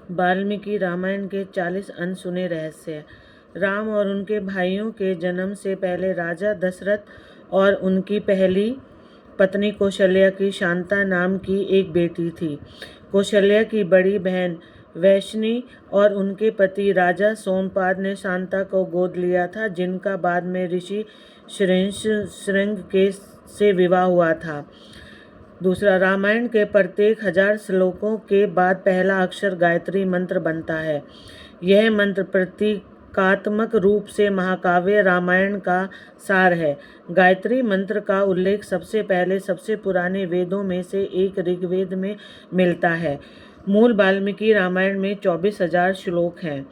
वाल्मीकि रामायण के 40 अनसुने रहस्य। राम और उनके भाइयों के जन्म से पहले राजा दशरथ और उनकी पहली पत्नी कौशल्या की शांता नाम की एक बेटी थी। कौशल्या की बड़ी बहन वैष्णि और उनके पति राजा सोमपाद ने शांता को गोद लिया था, जिनका बाद में ऋषि श्रृंग के से विवाह हुआ था। दूसरा, रामायण के प्रत्येक 1000 श्लोकों के बाद पहला अक्षर गायत्री मंत्र बनता है। यह मंत्र प्रतीकात्मक रूप से महाकाव्य रामायण का सार है। गायत्री मंत्र का उल्लेख सबसे पहले सबसे पुराने वेदों में से एक ऋग्वेद में मिलता है। मूल वाल्मीकि रामायण में 24,000 श्लोक हैं।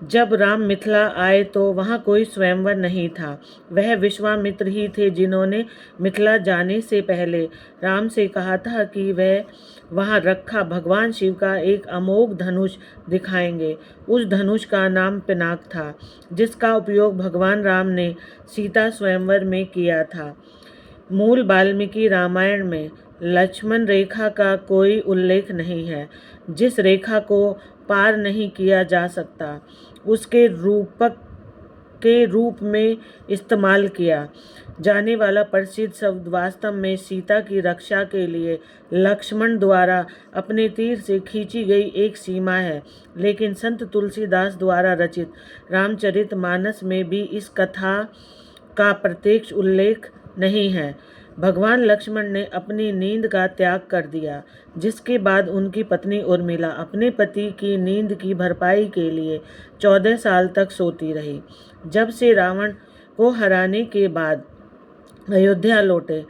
जब राम मिथिला आए तो वहाँ कोई स्वयंवर नहीं था। वह विश्वामित्र ही थे जिन्होंने मिथिला जाने से पहले राम से कहा था कि वह वहाँ रखा भगवान शिव का एक अमोघ धनुष दिखाएंगे। उस धनुष का नाम पिनाक था, जिसका उपयोग भगवान राम ने सीता स्वयंवर में किया था। मूल वाल्मीकि रामायण में लक्ष्मण रेखा का कोई उल्लेख नहीं है। जिस रेखा को पार नहीं किया जा सकता, उसके रूपक के रूप में इस्तेमाल किया जाने वाला प्रसिद्ध शब्द वास्तव में सीता की रक्षा के लिए लक्ष्मण द्वारा अपने तीर से खींची गई एक सीमा है। लेकिन संत तुलसीदास द्वारा रचित रामचरितमानस में भी इस कथा का प्रत्यक्ष उल्लेख नहीं है। भगवान लक्ष्मण ने अपनी नींद का त्याग कर दिया, जिसके बाद उनकी पत्नी उर्मिला अपने पति की नींद की भरपाई के लिए 14 साल तक सोती रही। जब से रावण को हराने के बाद अयोध्या लौटे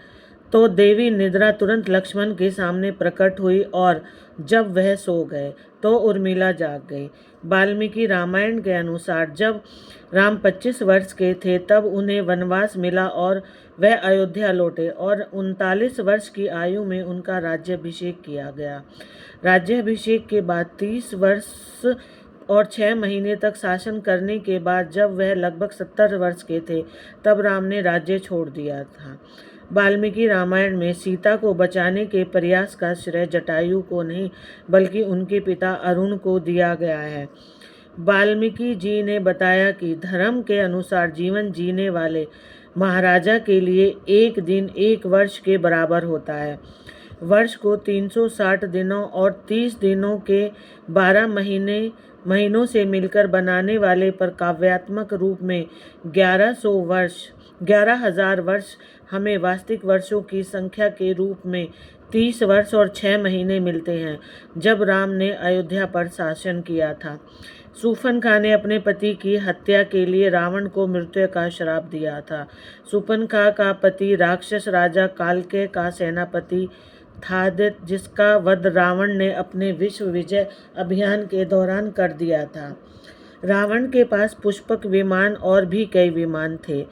तो देवी निद्रा तुरंत लक्ष्मण के सामने प्रकट हुई और जब वह सो गए तो उर्मिला जाग गई। वाल्मीकि रामायण के अनुसार जब राम 25 वर्ष के थे तब उन्हें वनवास मिला और वह अयोध्या लौटे और 39 वर्ष की आयु में उनका राज्याभिषेक किया गया। राज्याभिषेक के बाद 30 वर्ष और 6 महीने तक शासन करने के बाद जब वह लगभग 70 वर्ष के थे तब राम ने राज्य छोड़ दिया था। वाल्मीकि रामायण में सीता को बचाने के प्रयास का श्रेय जटायु को नहीं बल्कि उनके पिता अरुण को दिया गया है। वाल्मीकि जी ने बताया कि धर्म के अनुसार जीवन जीने वाले महाराजा के लिए एक दिन एक वर्ष के बराबर होता है। वर्ष को 360 दिनों और 30 दिनों के 12 महीनों से मिलकर बनाने वाले पर काव्यात्मक रूप में 11,000 वर्ष हमें वास्तविक वर्षों की संख्या के रूप में 30 वर्ष और 6 महीने मिलते हैं, जब राम ने अयोध्या पर शासन किया था। शूर्पणखा ने अपने पति की हत्या के लिए रावण को मृत्यु का श्राप दिया था। शूर्पणखा का पति राक्षस राजा कालकेय का सेनापति था, जिसका वध रावण ने अपने विश्व विजय अभियान के दौरान कर दिया था। रावण के पास पुष्पक विमान और भी कई विमान थे,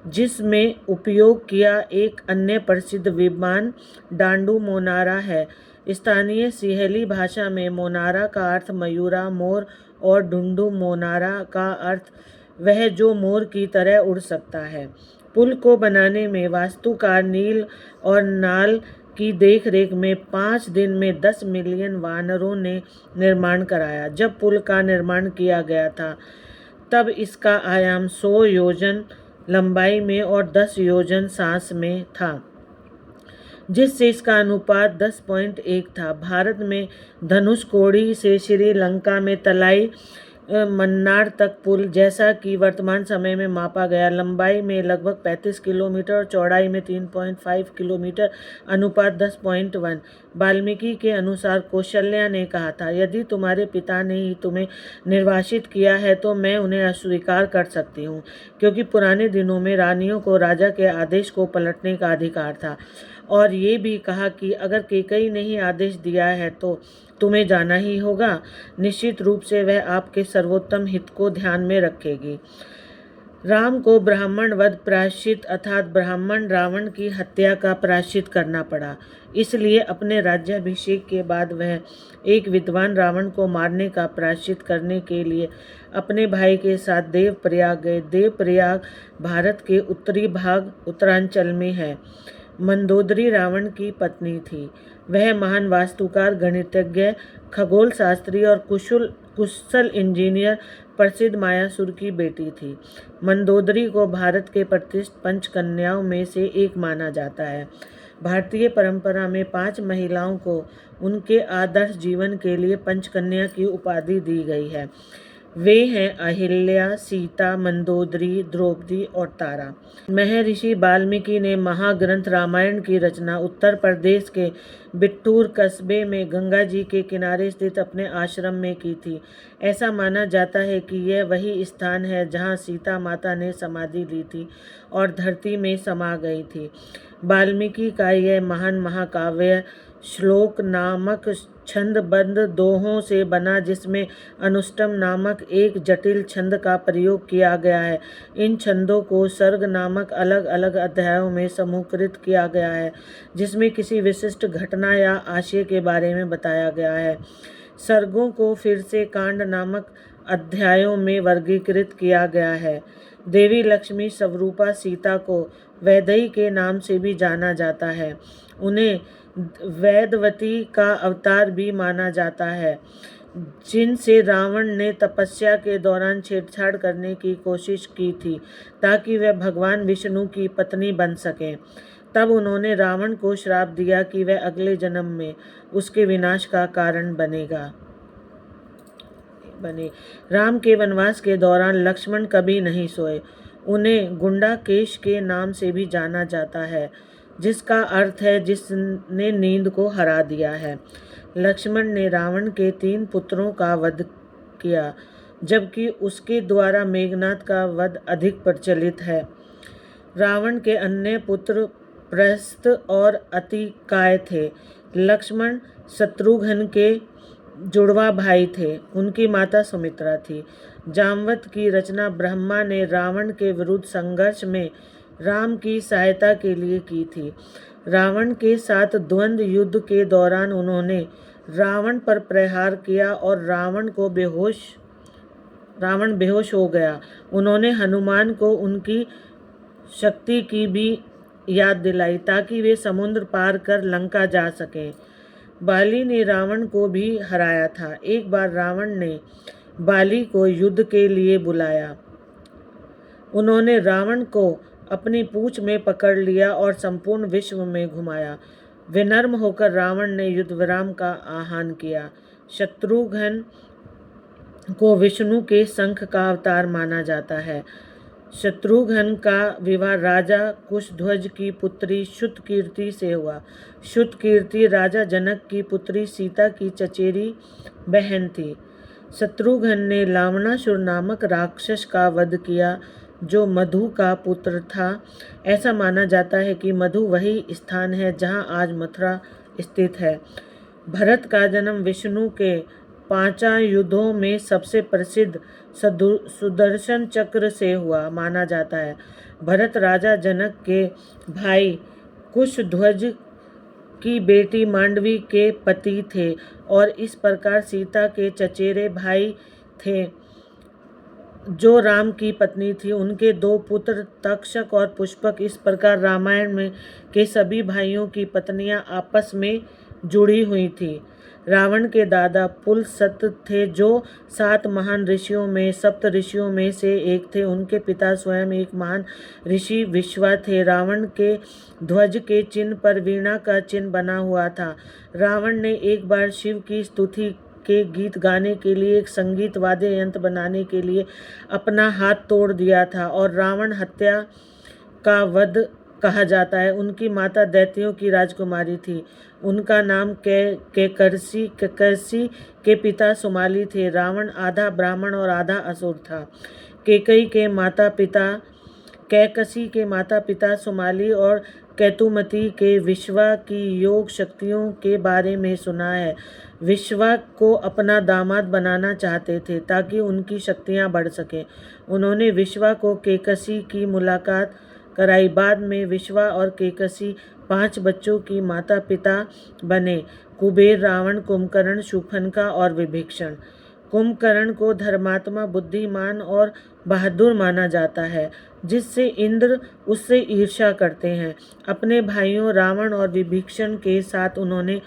जिसमें उपयोग किया एक अन्य प्रसिद्ध विमान डांडू मोनारा है। स्थानीय सिहेली भाषा में मोनारा का अर्थ मयूरा मोर और डुंडू मोनारा का अर्थ वह जो मोर की तरह उड़ सकता है। पुल को बनाने में वास्तुकार नील और नाल की देखरेख में 5 दिन में 10 मिलियन वानरों ने निर्माण कराया। जब पुल का निर्माण किया गया था तब इसका आयाम 100 योजन लंबाई में और 10 योजन सांस में था, जिससे इसका अनुपात 10.1 था। भारत में धनुषकोडी से श्रीलंका में तलाई मन्नार तक पुल, जैसा कि वर्तमान समय में मापा गया, लंबाई में लगभग 35 किलोमीटर और चौड़ाई में 3.5 किलोमीटर, अनुपात 10.1। वाल्मीकि के अनुसार कौशल्या ने कहा था, यदि तुम्हारे पिता ने ही तुम्हें निर्वासित किया है तो मैं उन्हें अस्वीकार कर सकती हूँ, क्योंकि पुराने दिनों में रानियों को राजा के आदेश को पलटने का अधिकार था। और ये भी कहा कि अगर कैकेयी ने ही आदेश दिया है तो तुम्हें जाना ही होगा। निश्चित रूप से वह आपके सर्वोत्तम हित को ध्यान में रखेगी। राम को ब्राह्मण वध प्रायश्चित अर्थात ब्राह्मण रावण की हत्या का प्रायश्चित करना पड़ा। इसलिए अपने राज्याभिषेक के बाद वह एक विद्वान रावण को मारने का प्रायश्चित करने के लिए अपने भाई के साथ देवप्रयाग गए। देवप्रयाग भारत के उत्तरी भाग उत्तरांचल में है। मंदोदरी रावण की पत्नी थी। वह महान वास्तुकार, गणितज्ञ, खगोल शास्त्री और कुशल इंजीनियर प्रसिद्ध मायासुर की बेटी थी। मंदोदरी को भारत के प्रतिष्ठित पंचकन्याओं में से एक माना जाता है। भारतीय परंपरा में 5 महिलाओं को उनके आदर्श जीवन के लिए पंचकन्या की उपाधि दी गई है। वे हैं अहिल्या, सीता, मंदोदरी, द्रौपदी और तारा। महर्षि वाल्मीकि ने महाग्रंथ रामायण की रचना उत्तर प्रदेश के बिट्ठूर कस्बे में गंगा जी के किनारे स्थित अपने आश्रम में की थी। ऐसा माना जाता है कि यह वही स्थान है जहां सीता माता ने समाधि ली थी और धरती में समा गई थी। वाल्मीकि का यह महान महाकाव्य श्लोक नामक छंदबद्ध दोहों से बना, जिसमें अनुष्टुप नामक एक जटिल छंद का प्रयोग किया गया है। इन छंदों को सर्ग नामक अलग अलग अध्यायों में समूहीकृत किया गया है, जिसमें किसी विशिष्ट घटना या आशय के बारे में बताया गया है। सर्गों को फिर से कांड नामक अध्यायों में वर्गीकृत किया गया है। देवी लक्ष्मी स्वरूपा सीता को वैदेही के नाम से भी जाना जाता है। उन्हें वेदवती का अवतार भी माना जाता है, जिनसे रावण ने तपस्या के दौरान छेड़छाड़ करने की कोशिश की थी ताकि वह भगवान विष्णु की पत्नी बन सकें। तब उन्होंने रावण को श्राप दिया कि वह अगले जन्म में उसके विनाश का कारण बने। राम के वनवास के दौरान लक्ष्मण कभी नहीं सोए। उन्हें गुंडाकेश के नाम से भी जाना जाता है, जिसका अर्थ है जिसने नींद को हरा दिया है। लक्ष्मण ने रावण के 3 पुत्रों का वध किया, जबकि उसके द्वारा मेघनाद का वध अधिक प्रचलित है। रावण के अन्य पुत्र प्रस्थ और अतिकाय थे। लक्ष्मण शत्रुघ्न के जुड़वा भाई थे। उनकी माता सुमित्रा थी। जामवत की रचना ब्रह्मा ने रावण के विरुद्ध संघर्ष में राम की सहायता के लिए की थी। रावण के साथ द्वंद्व युद्ध के दौरान उन्होंने रावण पर प्रहार किया और रावण बेहोश हो गया। उन्होंने हनुमान को उनकी शक्ति की भी याद दिलाई ताकि वे समुद्र पार कर लंका जा सकें। बाली ने रावण को भी हराया था। एक बार रावण ने बाली को युद्ध के लिए बुलाया। उन्होंने रावण को अपनी पूंछ में पकड़ लिया और संपूर्ण विश्व में घुमाया। विनम्र होकर रावण ने युद्ध विराम का आह्वान किया। शत्रुघ्न को विष्णु के शंख का अवतार माना जाता है। शत्रुघ्न का विवाह राजा कुशध्वज की पुत्री श्रुतकीर्ति से हुआ। श्रुतकीर्ति राजा जनक की पुत्री सीता की चचेरी बहन थी। शत्रुघ्न ने लावणासुर नामक राक्षस का वध किया, जो मधु का पुत्र था। ऐसा माना जाता है कि मधु वही स्थान है जहां आज मथुरा स्थित है। भरत का जन्म विष्णु के 5 युद्धों में सबसे प्रसिद्ध सुदर्शन चक्र से हुआ माना जाता है। भरत राजा जनक के भाई कुशध्वज की बेटी मांडवी के पति थे और इस प्रकार सीता के चचेरे भाई थे, जो राम की पत्नी थी। उनके 2 पुत्र तक्षक और पुष्पक। इस प्रकार रामायण में के सभी भाइयों की पत्नियां आपस में जुड़ी हुई थी। रावण के दादा पुलस्त थे, जो 7 महान ऋषियों में सप्त ऋषियों में से एक थे। उनके पिता स्वयं एक महान ऋषि विश्वा थे। रावण के ध्वज के चिन्ह पर वीणा का चिन्ह बना हुआ था। रावण ने एक बार शिव की स्तुति के गीत गाने के लिए एक संगीत वाद्य यंत्र बनाने के लिए अपना हाथ तोड़ दिया था और रावण हत्या का वध कहा जाता है। उनकी माता दैत्यों की राजकुमारी थी। उनका नाम कैकसी के पिता सुमाली थे। रावण आधा ब्राह्मण और आधा असुर था। कैकसी के माता पिता सुमाली और कैतुमती के विश्वा की योग शक्तियों के बारे में सुना है। विश्वा को अपना दामाद बनाना चाहते थे ताकि उनकी शक्तियां बढ़ सकें। उन्होंने विश्वा को कैकसी की मुलाकात कराई। बाद में विश्वा और कैकसी 5 बच्चों की माता पिता बने, कुबेर, रावण, कुंभकर्ण, शूर्पणखा और विभीषण। कुंभकर्ण को धर्मात्मा, बुद्धिमान और बहादुर माना जाता है, जिससे इंद्र उससे ईर्ष्या करते हैं। अपने भाइयों रावण और विभीषण के साथ उन्होंने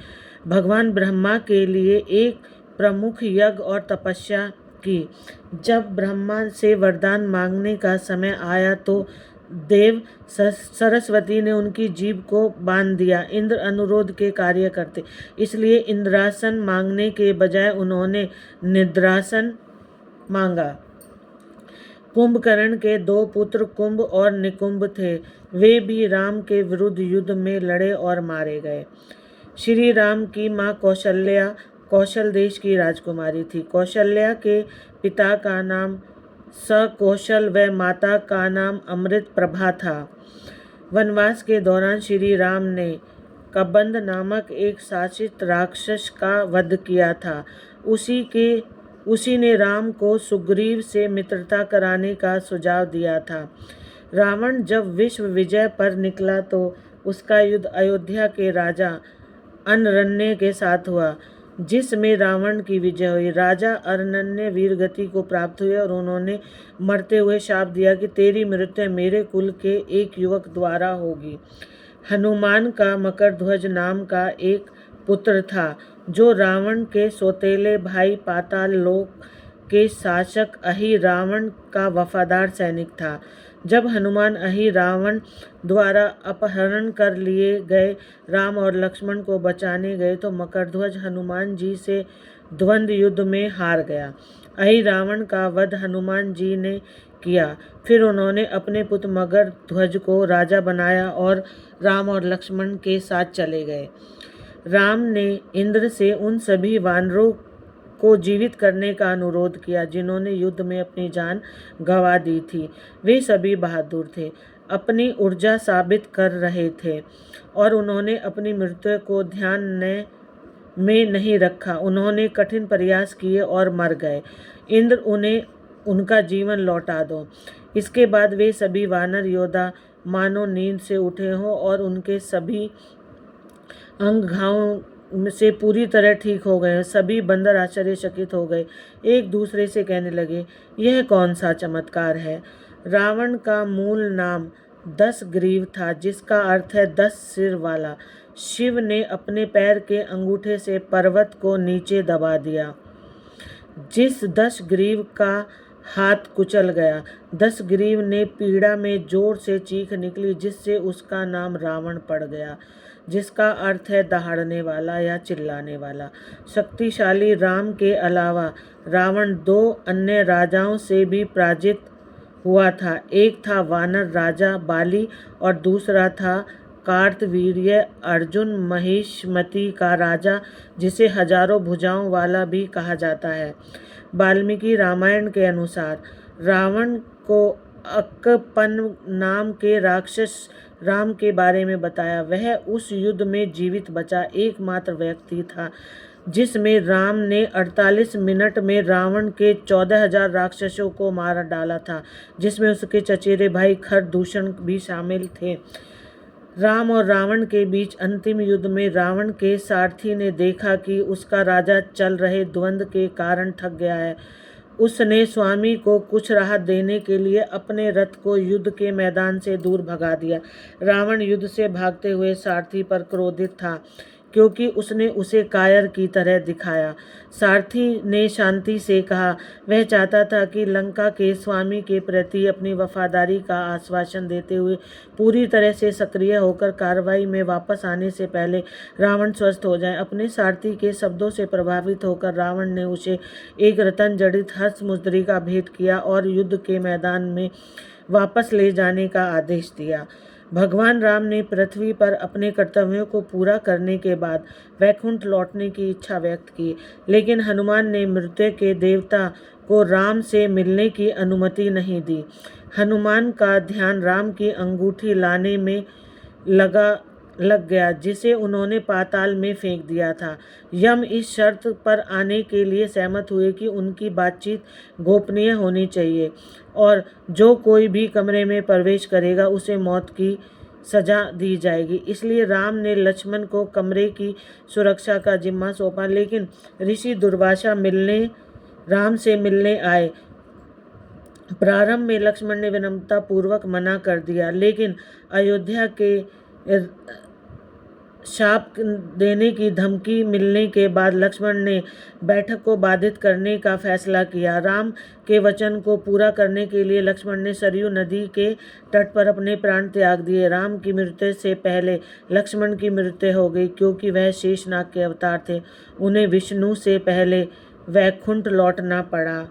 भगवान ब्रह्मा के लिए एक प्रमुख यज्ञ और तपस्या की। जब ब्रह्मा से वरदान मांगने का समय आया तो देव सरस्वती ने उनकी जीभ को बांध दिया। इंद्र अनुरोध के कार्य करते, इसलिए इंद्रासन मांगने के बजाय उन्होंने निद्रासन मांगा। कुंभकर्ण के 2 पुत्र कुंभ और निकुंभ थे। वे भी राम के विरुद्ध युद्ध में लड़े और मारे गए। श्री राम की माँ कौशल्या कौशल देश की राजकुमारी थी। कौशल्या के पिता का नाम सकौशल व माता का नाम अमृत प्रभा था। वनवास के दौरान श्री राम ने कबंध नामक एक शासित राक्षस का वध किया था। उसी ने राम को सुग्रीव से मित्रता कराने का सुझाव दिया था। रावण जब विश्व विजय पर निकला तो उसका युद्ध अयोध्या के राजा अरण्य के साथ हुआ, जिसमें रावण की विजय हुई। राजा अरण्य वीरगति को प्राप्त हुए और उन्होंने मरते हुए शाप दिया कि तेरी मृत्यु मेरे कुल के एक युवक द्वारा होगी। हनुमान का मकरध्वज नाम का एक पुत्र था, जो रावण के सौतेले भाई पाताल लोक के शासक अहि रावण का वफादार सैनिक था। जब हनुमान अहि रावण द्वारा अपहरण कर लिए गए राम और लक्ष्मण को बचाने गए तो मकरध्वज हनुमान जी से द्वंद्व युद्ध में हार गया। अहि रावण का वध हनुमान जी ने किया। फिर उन्होंने अपने पुत्र मकरध्वज को राजा बनाया और राम और लक्ष्मण के साथ चले गए। राम ने इंद्र से उन सभी वानरों को जीवित करने का अनुरोध किया जिन्होंने युद्ध में अपनी जान गंवा दी थी। वे सभी बहादुर थे, अपनी ऊर्जा साबित कर रहे थे और उन्होंने अपनी मृत्यु को ध्यान में नहीं रखा। उन्होंने कठिन प्रयास किए और मर गए। इंद्र उन्हें उनका जीवन लौटा दो। इसके बाद वे सभी वानर योद्धा मानो नींद से उठे हों और उनके सभी अंग घावों से पूरी तरह ठीक हो गए। सभी बंदर आश्चर्यचकित हो गए, एक दूसरे से कहने लगे, यह कौन सा चमत्कार है। रावण का मूल नाम 10 ग्रीव था, जिसका अर्थ है 10 सिर वाला। शिव ने अपने पैर के अंगूठे से पर्वत को नीचे दबा दिया, जिस 10 ग्रीव का हाथ कुचल गया। 10 ग्रीव ने पीड़ा में जोर से चीख निकली, जिससे उसका नाम रावण पड़ गया, जिसका अर्थ है दहाड़ने वाला या चिल्लाने वाला। शक्तिशाली राम के अलावा रावण 2 अन्य राजाओं से भी पराजित हुआ था। एक था वानर राजा बाली और दूसरा था कार्तवीर्य अर्जुन महिष्मति का राजा, जिसे हजारों भुजाओं वाला भी कहा जाता है। वाल्मीकि रामायण के अनुसार रावण को अकपन नाम के राक्षस राम के बारे में बताया। वह उस युद्ध में जीवित बचा एकमात्र व्यक्ति था, जिसमें राम ने 48 मिनट में रावण के 14,000 राक्षसों को मार डाला था, जिसमें उसके चचेरे भाई खरदूषण भी शामिल थे। राम और रावण के बीच अंतिम युद्ध में रावण के सारथी ने देखा कि उसका राजा चल रहे द्वंद्व के कारण थक गया है। उसने स्वामी को कुछ राहत देने के लिए अपने रथ को युद्ध के मैदान से दूर भगा दिया। रावण युद्ध से भागते हुए सारथी पर क्रोधित था, क्योंकि उसने उसे कायर की तरह दिखाया। सारथी ने शांति से कहा, वह चाहता था कि लंका के स्वामी के प्रति अपनी वफादारी का आश्वासन देते हुए पूरी तरह से सक्रिय होकर कार्रवाई में वापस आने से पहले रावण स्वस्थ हो जाए। अपने सारथी के शब्दों से प्रभावित होकर रावण ने उसे एक रत्न जड़ित हंस मुद्री का भेंट किया और युद्ध के मैदान में वापस ले जाने का आदेश दिया। भगवान राम ने पृथ्वी पर अपने कर्तव्यों को पूरा करने के बाद वैकुंठ लौटने की इच्छा व्यक्त की, लेकिन हनुमान ने मृत्यु के देवता को राम से मिलने की अनुमति नहीं दी। हनुमान का ध्यान राम की अंगूठी लाने में लग गया, जिसे उन्होंने पाताल में फेंक दिया था। यम इस शर्त पर आने के लिए सहमत हुए कि उनकी बातचीत गोपनीय होनी चाहिए और जो कोई भी कमरे में प्रवेश करेगा उसे मौत की सजा दी जाएगी। इसलिए राम ने लक्ष्मण को कमरे की सुरक्षा का जिम्मा सौंपा, लेकिन ऋषि दुर्वासा मिलने राम से मिलने आए। प्रारंभ में लक्ष्मण ने विनम्रता पूर्वक मना कर दिया, लेकिन अयोध्या के शाप देने की धमकी मिलने के बाद लक्ष्मण ने बैठक को बाधित करने का फैसला किया। राम के वचन को पूरा करने के लिए लक्ष्मण ने सरयू नदी के तट पर अपने प्राण त्याग दिए। राम की मृत्यु से पहले लक्ष्मण की मृत्यु हो गई, क्योंकि वह शेषनाग के अवतार थे। उन्हें विष्णु से पहले वैकुंठ लौटना पड़ा।